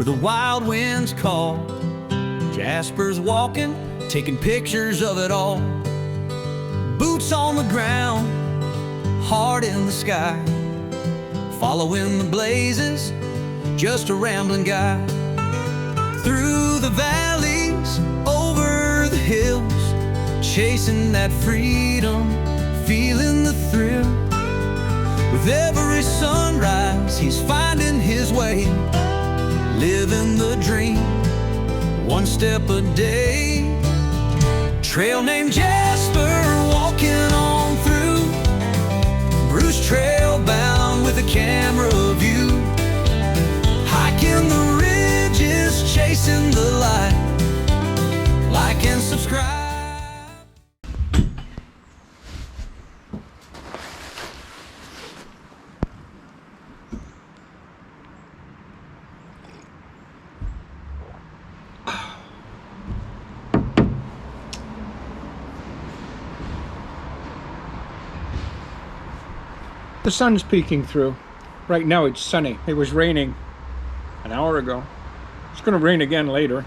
the wild winds call. Jasper's walking, taking pictures of it all. Boots on the ground, heart in the sky, following the blazes, just a rambling guy. Through the valleys, over the hills, chasing that freedom, feeling the thrill. With every sunrise, he's finding his way, living the dream, one step a day. Trail named Jasper, walking on through, Bruce trail bound with a camera view, hiking the ridges, chasing the light. Like and subscribe. The sun's peeking through. Right now it's sunny. It was raining an hour ago. It's going to rain again later.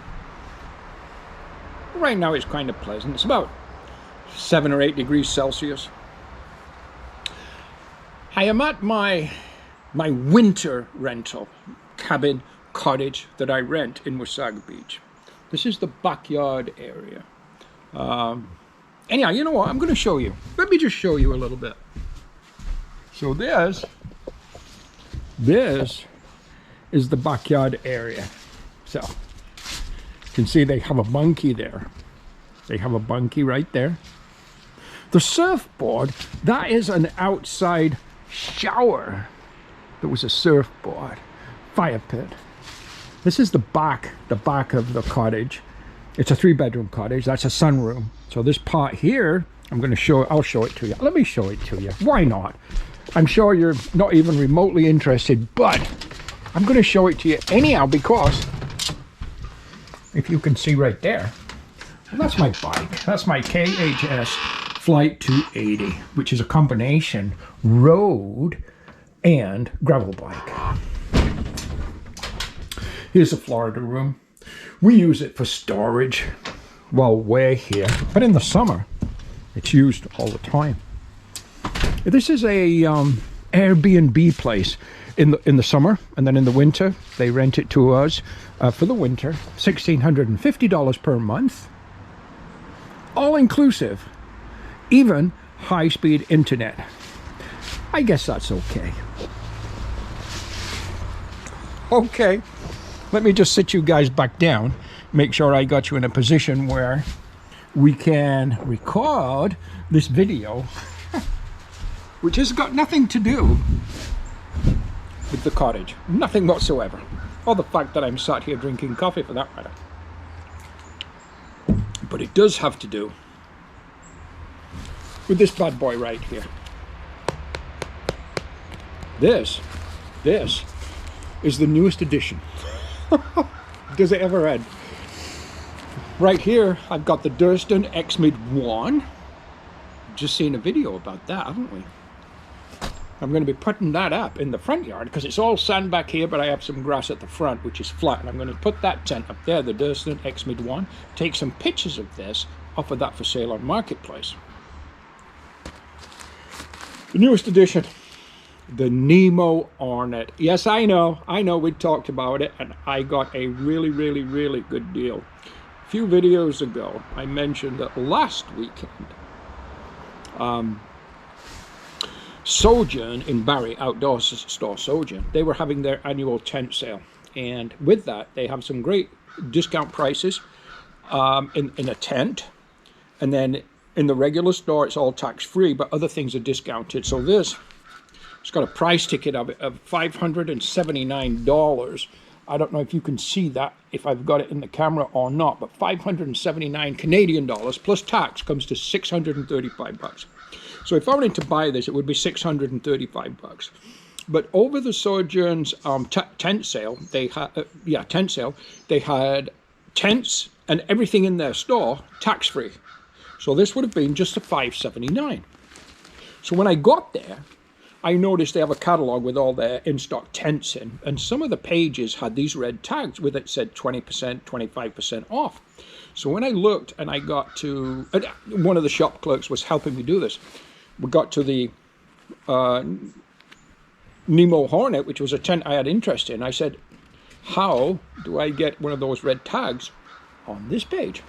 Right now it's kind of pleasant. It's about 7 or 8 degrees Celsius. I am at my winter rental cabin cottage that I rent in Wasaga Beach. This is the backyard area. Anyhow, you know what? I'm going to show you. Let me just show you a little bit. So this is the backyard area. So you can see they have a bunkie there. They have a bunkie right there. The surfboard, that is an outside shower. There was a surfboard, fire pit. This is the back of the cottage. It's a 3-bedroom cottage. That's a sunroom. So this part here, I'll show it to you. Let me show it to you. Why not? I'm sure you're not even remotely interested, but I'm going to show it to you anyhow, because if you can see right there, well, that's my bike. That's my KHS Flight 280, which is a combination road and gravel bike. Here's the Florida room. We use it for storage while we're here, but in the summer, it's used all the time. This is a Airbnb place in the summer, and then in the winter they rent it to us for the winter. $1,650 per month, all inclusive, even high-speed internet. I guess that's okay. Okay, let me just sit you guys back down, make sure I got you in a position where we can record this video, which has got nothing to do with the cottage. Nothing whatsoever. Or the fact that I'm sat here drinking coffee, for that matter. But it does have to do with this bad boy right here. This is the newest edition. Does it ever end? Right here, I've got the Durston X-Mid 1. Just seen a video about that, haven't we? I'm going to be putting that up in the front yard because it's all sand back here, but I have some grass at the front, which is flat. And I'm going to put that tent up there, the Durston X-Mid 1, take some pictures of this, offer that for sale on Marketplace. The newest edition, the Nemo Hornet. Yes, I know, we talked about it, and I got a really, really, really good deal. A few videos ago, I mentioned that last weekend, Sojourn in Barrie, outdoor store Sojourn, they were having their annual tent sale, and with that they have some great discount prices in a tent, and then in the regular store it's all tax-free, but other things are discounted. So this, it's got a price ticket of $579. I don't know if you can see that, if I've got it in the camera or not, but 579 Canadian dollars plus tax comes to 635 bucks. So if I wanted to buy this, it would be 635 bucks. But over the Sojourn's tent sale, they had they had tents and everything in their store tax-free. So this would have been just a $579. So when I got there, I noticed they have a catalogue with all their in-stock tents in, and some of the pages had these red tags with it said 20%, 25% off. So when I looked and I got to, one of the shop clerks was helping me do this. We got to the Nemo Hornet, which was a tent I had interest in. I said, how do I get one of those red tags on this page?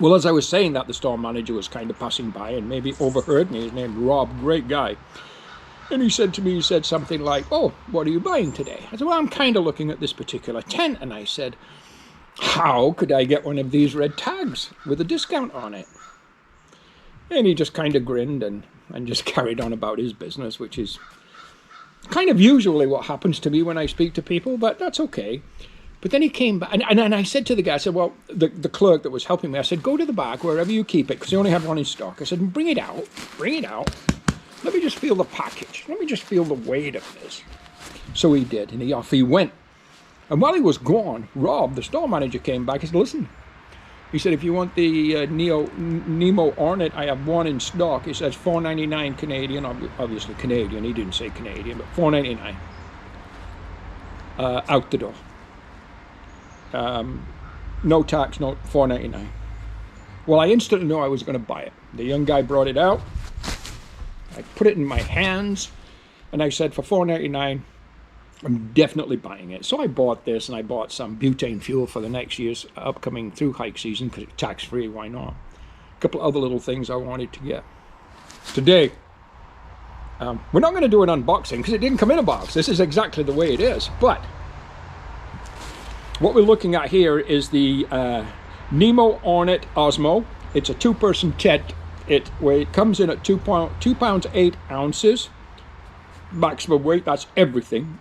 Well, as I was saying that, the store manager was kind of passing by and maybe overheard me. His name Rob, great guy. And he said to me, he said something like, oh, what are you buying today? I said, well, I'm kind of looking at this particular tent. And I said, how could I get one of these red tags with a discount on it? And he just kind of grinned and just carried on about his business, which is kind of usually what happens to me when I speak to people, but that's okay. But then he came back, and I said to the guy, I said, well, the clerk that was helping me, I said, go to the back, wherever you keep it, because they only have one in stock. I said, bring it out. Let me just feel the package. Let me just feel the weight of this. So he did, and off he went. And while he was gone, Rob, the store manager, came back and said, listen. He said, if you want the Nemo Hornet, I have one in stock. It says $4.99 Canadian, obviously Canadian. He didn't say Canadian, but $4.99 out the door. No tax, no $4.99. Well, I instantly knew I was going to buy it. The young guy brought it out. I put it in my hands, and I said, for $4.99, I'm definitely buying it. So I bought this, and I bought some butane fuel for the next year's upcoming through hike season, because it's tax-free, why not? A couple other little things I wanted to get. Today, we're not going to do an unboxing, because it didn't come in a box. This is exactly the way it is. But what we're looking at here is the Nemo Hornet Osmo. It's a two-person tent. It comes in at 2 pounds 8 ounces. Maximum weight, that's everything.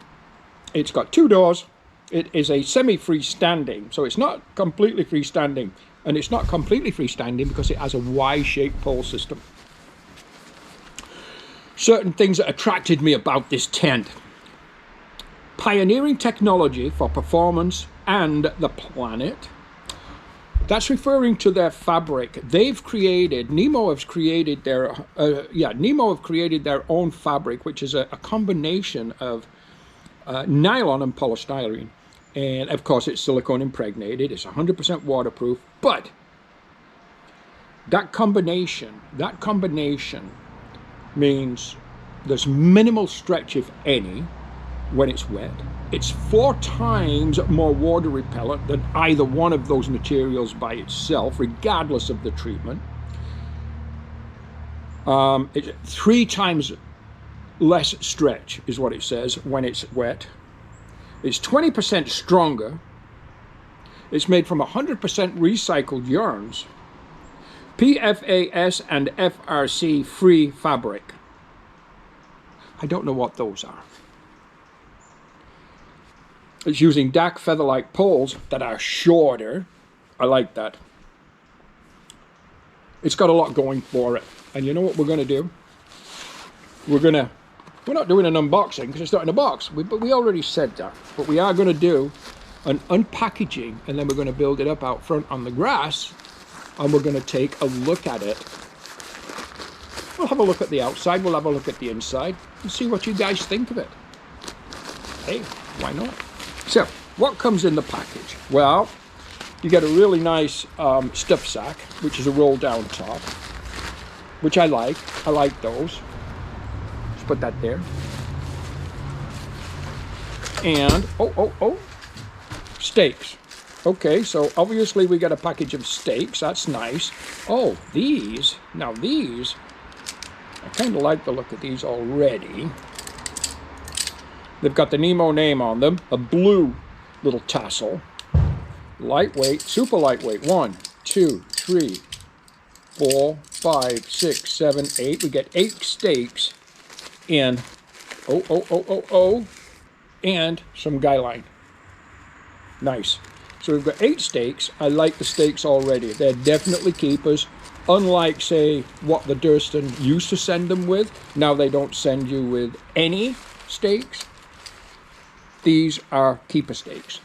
It's got 2 doors. It is a semi-freestanding, so it's not completely freestanding. And it's not completely freestanding because it has a Y-shaped pole system. Certain things that attracted me about this tent. Pioneering technology for performance and the planet. That's referring to their fabric. Nemo have created their own fabric, which is a combination of nylon and polystyrene. And of course it's silicone impregnated. It's 100% waterproof, but that combination means there's minimal stretch, if any, when it's wet. It's 4 times more water repellent than either one of those materials by itself, regardless of the treatment. It's 3 times less stretch, is what it says, when it's wet. It's 20% stronger. It's made from 100% recycled yarns. PFAS and FRC free fabric. I don't know what those are. It's using dark feather-like poles that are shorter. I like that. It's got a lot going for it. And you know what we're going to do? We're not doing an unboxing because it's not in a box. But we already said that. But we are going to do an unpackaging, and then we're going to build it up out front on the grass, and we're going to take a look at it. We'll have a look at the outside, we'll have a look at the inside, and see what you guys think of it. Hey, why not? So, what comes in the package? Well, you get a really nice stuff sack, which is a roll down top, which I like. I like those. Let's put that there. And, steaks. Okay, so obviously we got a package of steaks. That's nice. Oh, these. Now these, I kind of like the look of these already. They've got the Nemo name on them, a blue little tassel. Lightweight, super lightweight. 1, 2, 3, 4, 5, 6, 7, 8. We get 8 steaks in, and some guy line. Nice. So we've got 8 steaks. I like the steaks already. They're definitely keepers. Unlike, say, what the Durston used to send them with. Now they don't send you with any steaks. These are keeper steaks.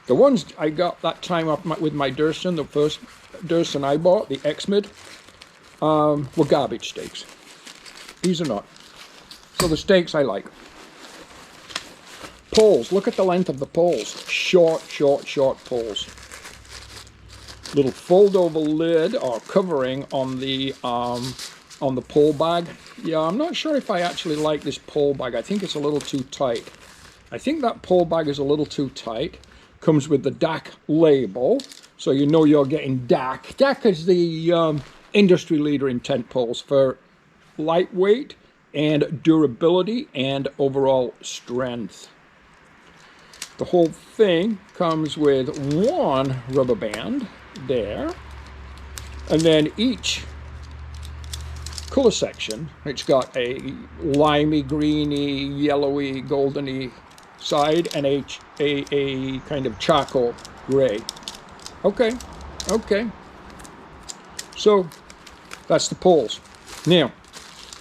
The ones I got that time up with my Durston, the first Durston I bought, the X-Mid, were garbage steaks. These are not. So the stakes I like. Poles, look at the length of the poles. Short, short, short poles. Little fold-over lid or covering on the pole bag. Yeah, I'm not sure if I actually like this pole bag. I think it's a little too tight. I think that pole bag is a little too tight. Comes with the DAC label, so you know you're getting DAC. DAC is the industry leader in tent poles for lightweight and durability and overall strength. The whole thing comes with one rubber band there, and then each color section, it's got a limey, greeny, yellowy, goldeny side and a kind of charcoal gray. Okay, so that's the poles. Now,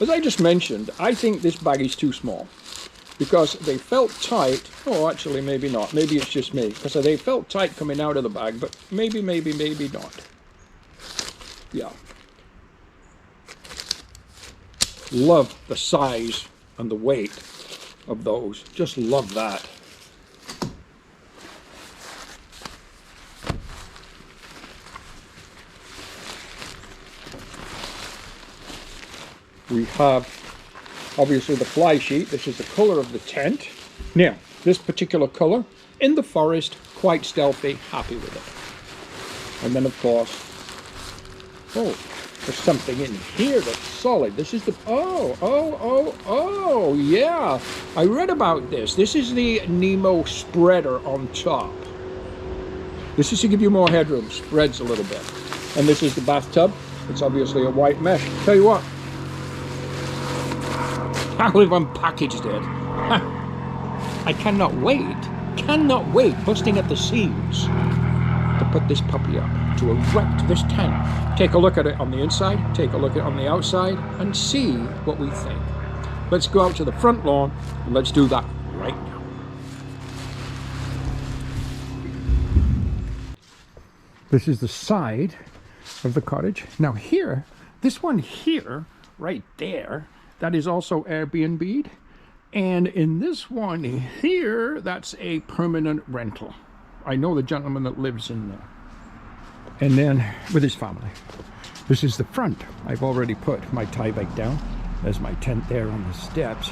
as I just mentioned, I think this bag is too small because they felt tight. Oh, actually, maybe not. Maybe it's just me, because they felt tight coming out of the bag, but maybe not. Yeah. Love the size and the weight of those. Just love that. We have obviously the fly sheet. This is the color of the tent. Now, this particular color in the forest, quite stealthy, happy with it. And then of course, oh, there's something in here that's solid. This is the, oh, yeah. I read about this. This is the Nemo spreader on top. This is to give you more headroom, spreads a little bit. And this is the bathtub. It's obviously a white mesh. Tell you what, how we've unpackaged it. I cannot wait, busting at the seams to put this puppy up, to erect this tent. Take a look at it on the inside, take a look at it on the outside, and see what we think. Let's go out to the front lawn, and let's do that right now. This is the side of the cottage. Now here, this one here, right there, that is also Airbnb'd. And in this one here, that's a permanent rental. I know the gentleman that lives in there. And then with his family. This is the front. I've already put my tie bag down. There's my tent there on the steps.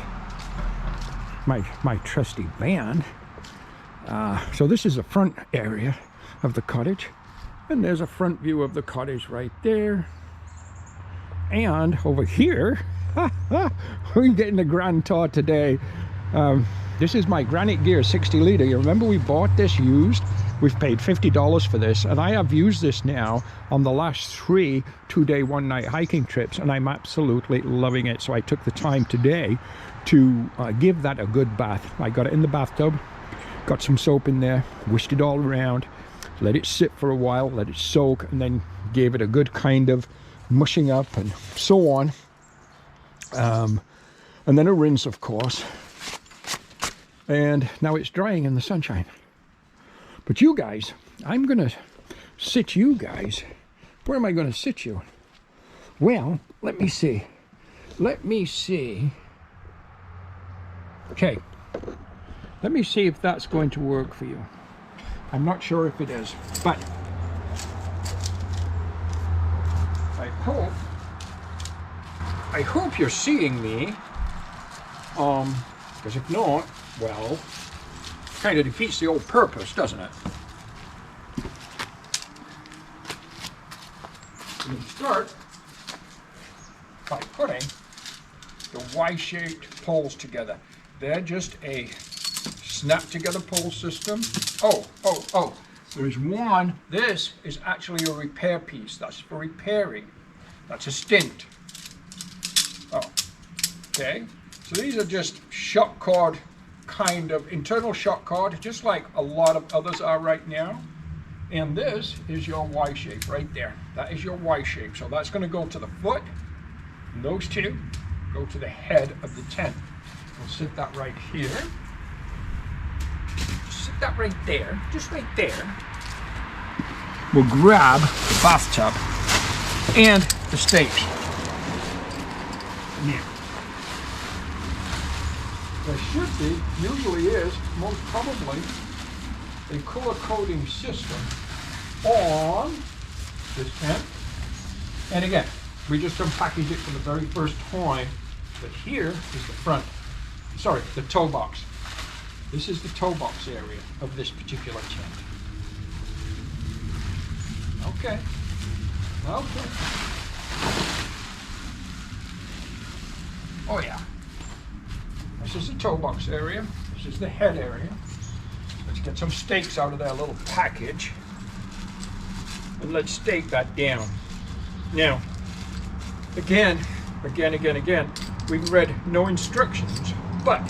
My trusty van. So this is the front area of the cottage. And there's a front view of the cottage right there. And over here, we're getting a grand tour today. This is my Granite Gear 60 liter. You remember we bought this used? We've paid $50 for this, and I have used this now on the last 3 two-day, one-night hiking trips, and I'm absolutely loving it. So I took the time today to give that a good bath. I got it in the bathtub, got some soap in there, whisked it all around, let it sit for a while, let it soak, and then gave it a good kind of mushing up and so on. And then a rinse, of course. And now it's drying in the sunshine. But you guys, I'm gonna sit you guys. Where am I gonna sit you? Well, let me see. Okay. Let me see if that's going to work for you. I'm not sure if it is, but I hope you're seeing me. Because if not, well, kind of defeats the old purpose, doesn't it? We start by putting the Y-shaped poles together. They're just a snap-together pole system. Oh, there's one. This is actually a repair piece. That's for repairing. That's a stint. Oh, okay. So these are just shock cord, kind of internal shock cord, just like a lot of others are right now. And this is your Y shape right there. That is your Y shape. So that's going to go to the foot. And those two go to the head of the tent. We'll sit that right here. Sit that right there, just right there. We'll grab the bathtub and the stakes. Now, there should be, usually is, most probably, a color coding system on this tent. And again, we just unpackaged it for the very first time, but here is the front, sorry, the toe box. This is the toe box area of this particular tent. Okay. Okay. Oh yeah. This is the toe box area. This is the head area. Let's get some stakes out of that little package. And let's stake that down. Now, again, we've read no instructions, but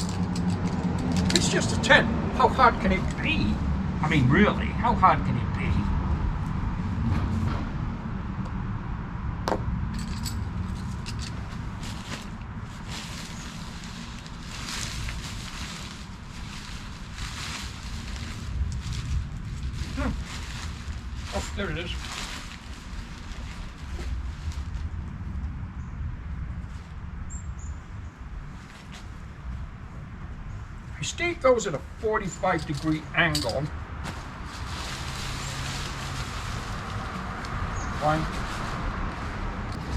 it's just a tent. How hard can it be? I mean, really, how hard can it be? Oh, there it is. I stake those at a 45-degree angle. Fine.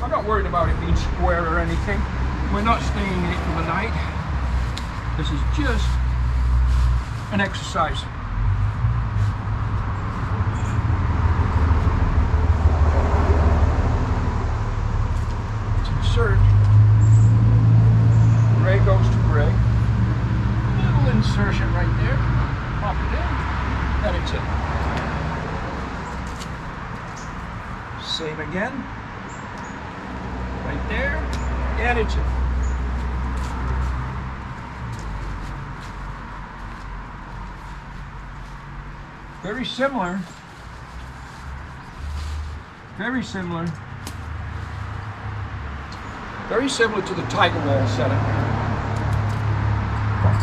I'm not worried about it being square or anything. We're not staying in it for the night. This is just an exercise. Let's insert. Gray goes to gray. Insertion right there, pop it in, and it's in. Same again, right there, and it's in. Very similar, very similar, very similar to the Tiger Wall setup.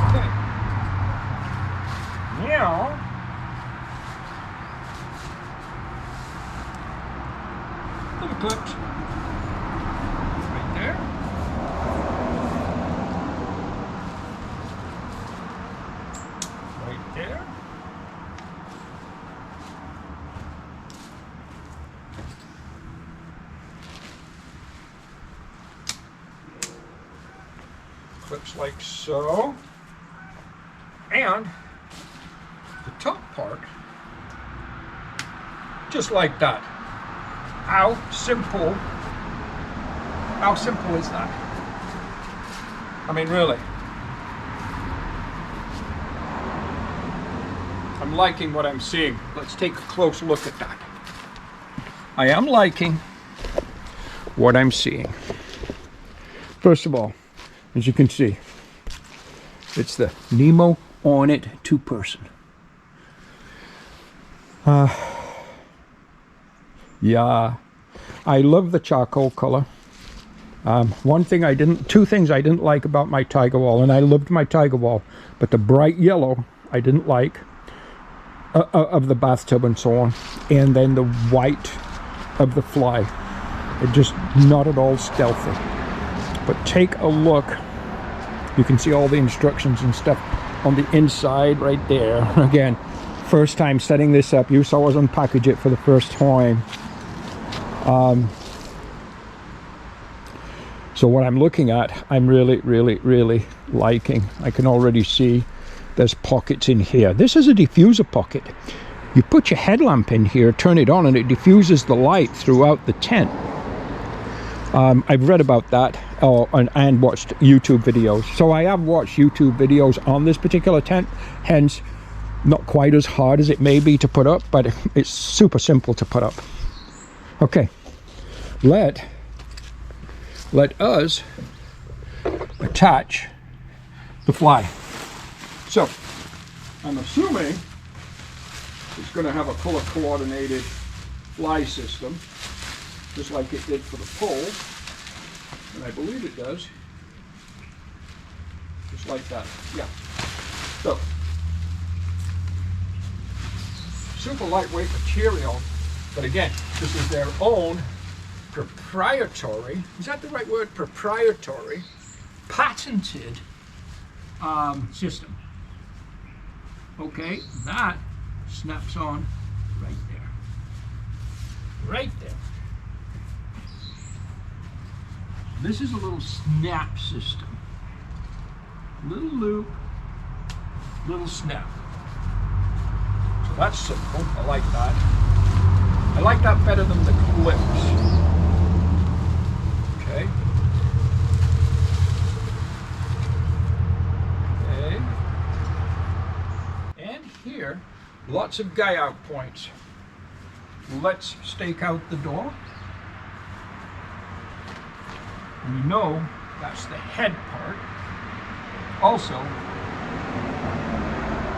Okay. Now, little clips right there. Right there. Clips like so. And the top part, just like that. How simple is that? I mean, really. I'm liking what I'm seeing. Let's take a close look at that. I am liking what I'm seeing. First of all, as you can see, it's the Nemo Hornet 2-person. Yeah, I love the charcoal color. Two things I didn't like about my Tiger Wall, and I loved my Tiger Wall, but the bright yellow I didn't like of the bathtub and so on, and then the white of the fly. It just not at all stealthy. But take a look. You can see all the instructions and stuff on the inside right there. Again, first time setting this up. You saw us unpackage it for the first time. So what I'm looking at, I'm really liking. I can already see there's pockets in here. This is a diffuser pocket. You put your headlamp in here, turn it on, and it diffuses the light throughout the tent. I've read about that and watched YouTube videos. So I have watched YouTube videos on this particular tent, hence not quite as hard as it may be to put up, but it's super simple to put up. Okay, let us attach the fly. So I'm assuming it's going to have a color coordinated fly system, just like it did for the pole, and I believe it does, just like that. Yeah. So super lightweight material, but again, this is their own proprietary, is that the right word? Proprietary, patented system. Okay, that snaps on right there. Right there. This is a little snap system. Little loop, little snap. So that's simple. I like that. I like that better than the clips. Okay. Okay. And here, lots of guy out points. Let's stake out the door. We know that's the head part. Also,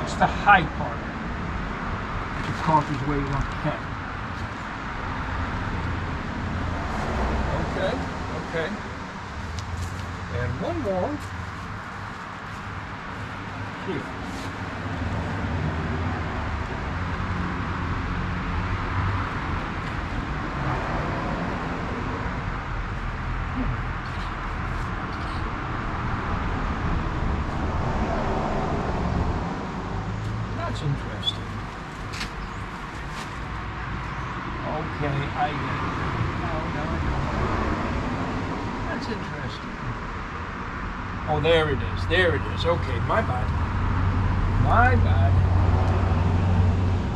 it's the high part, which causes weight on the head. Okay, okay. And one more here. That's interesting. Okay, I get it. No. That's interesting. Oh, there it is. There it is. Okay, my bad. My bad.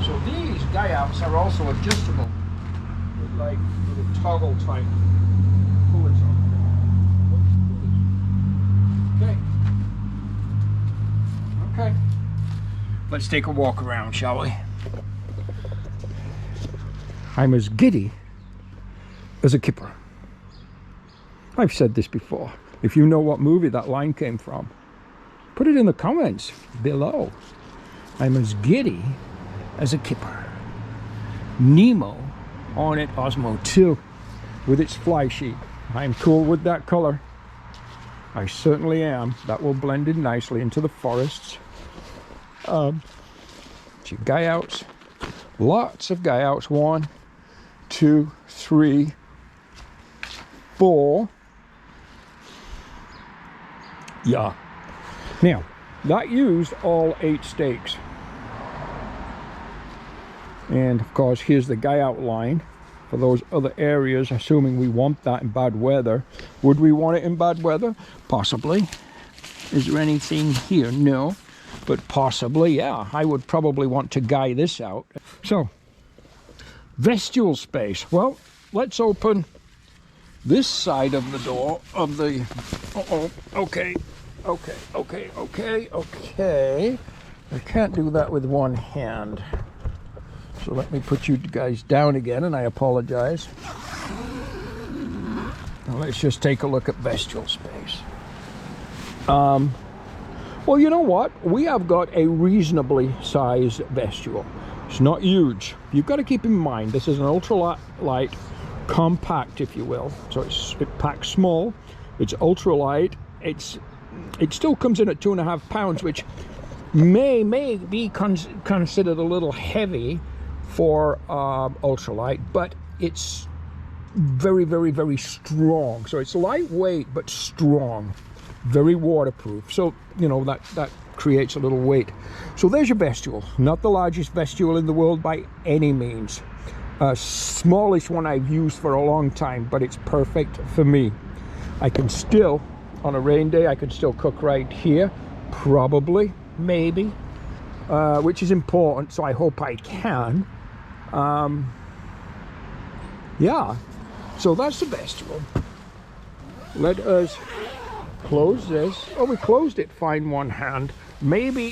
So these guy outs are also adjustable with like little toggle type pullers on them. Okay. Okay. Let's take a walk around, shall we? I'm as giddy as a kipper. I've said this before. If you know what movie that line came from, put it in the comments below. I'm as giddy as a kipper. Nemo Hornet Osmo 2 with its fly sheet. I'm cool with that color. I certainly am. That will blend in nicely into the forests. Guy outs, lots of guy outs. 1, 2, 3, 4. Yeah. Now, that used all 8 stakes. And of course, here's the guy out line for those other areas, assuming we want that in bad weather. Would we want it in bad weather? Possibly. Is there anything here? No. But possibly, yeah, I would probably want to guy this out. So, vestibule space. Well, let's open this side of the door of the... Okay. I can't do that with one hand. So let me put you guys down again, and I apologize. Now let's just take a look at vestibule space. Well, you know what? We have got a reasonably sized vestibule. It's not huge. You've got to keep in mind, this is an ultralight, compact, if you will. So it packs small. It's ultralight. It still comes in at 2.5 pounds, which may be considered a little heavy for ultralight, but it's very, very, very strong. So it's lightweight but strong. Very waterproof, so you know that creates a little weight. So there's your vestibule. Not the largest vestibule in the world by any means. Smallest one I've used for a long time, but it's perfect for me. I can still, on a rain day, I can still cook right here, probably, maybe, which is important. So I hope I can. Yeah. So that's the vestibule. Let us close this. Oh, we closed it fine one hand. Maybe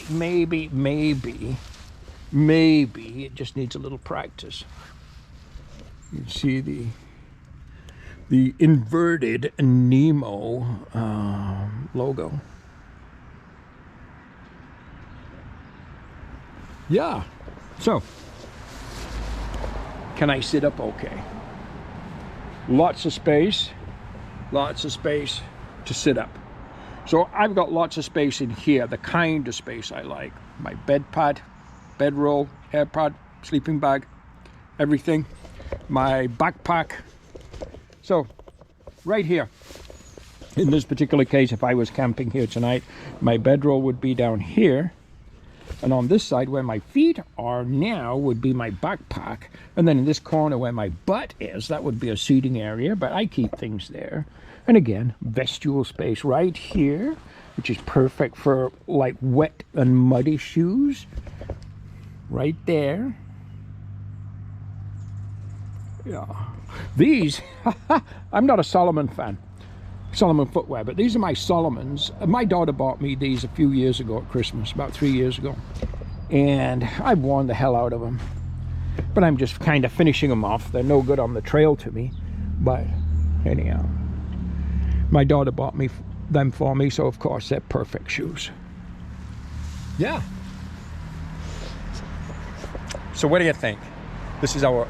it just needs a little practice. You can see the inverted Nemo logo. Yeah. So, can I sit up okay? Lots of space to sit up. So I've got lots of space in here, the kind of space I like. My bed pad, bedroll, AirPod, sleeping bag, everything. My backpack. So right here, In this particular case, if I was camping here tonight, my bedroll would be down here. And on this side where my feet are now would be my backpack. And then in this corner where my butt is, that would be a seating area, but I keep things there. And again, vestibule space right here, which is perfect for like wet and muddy shoes. Right there. Yeah. These, I'm not a Solomon fan. Solomon footwear, but these are my Solomons. My daughter bought me these a few years ago at Christmas, about 3 years ago, and I've worn the hell out of them, but I'm just kind of finishing them off. They're no good on the trail to me, but anyhow, my daughter bought me them for me, so of course they're perfect shoes. Yeah. So what do you think? This is our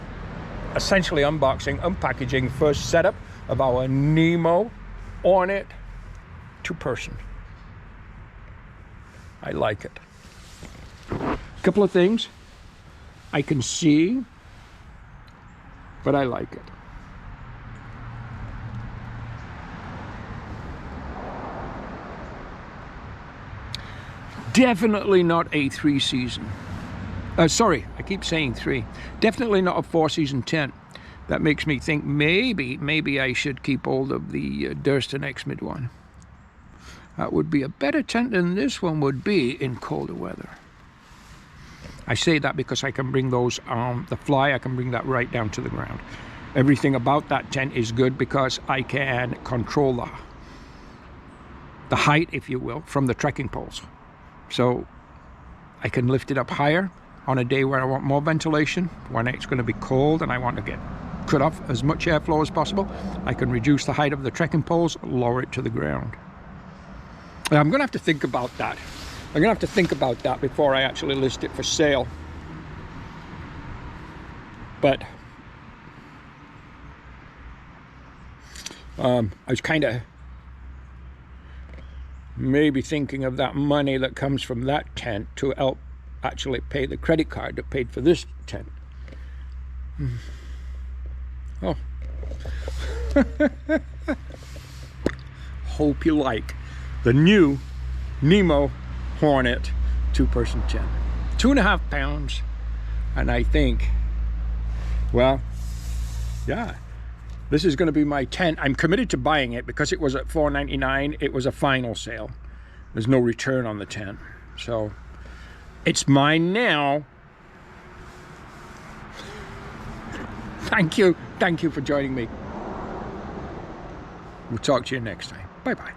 essentially unboxing, unpackaging, first setup of our Nemo Hornet 2-person. I like it. A couple of things I can see, but I like it. Definitely not a 3-season. Sorry, I keep saying 3. Definitely not a 4-season tent. That makes me think maybe I should keep hold of the Durston X-Mid one. That would be a better tent than this one would be in colder weather. I say that because I can bring those, the fly, I can bring that right down to the ground. Everything about that tent is good because I can control the height, if you will, from the trekking poles. So I can lift it up higher on a day where I want more ventilation, when it's going to be cold and I want to cut off as much airflow as possible. I can reduce the height of the trekking poles, lower it to the ground. And I'm going to have to think about that. I'm going to have to think about that before I actually list it for sale. But I was kind of maybe thinking of that money that comes from that tent to help actually pay the credit card that paid for this tent. Oh. Hope you like the new Nemo Hornet 2-person tent. 2.5 pounds, and I think, well, yeah, this is going to be my tent. I'm committed to buying it because it was at $4.99. It was a final sale. There's no return on the tent, so it's mine now. Thank you for joining me. We'll talk to you next time. Bye-bye.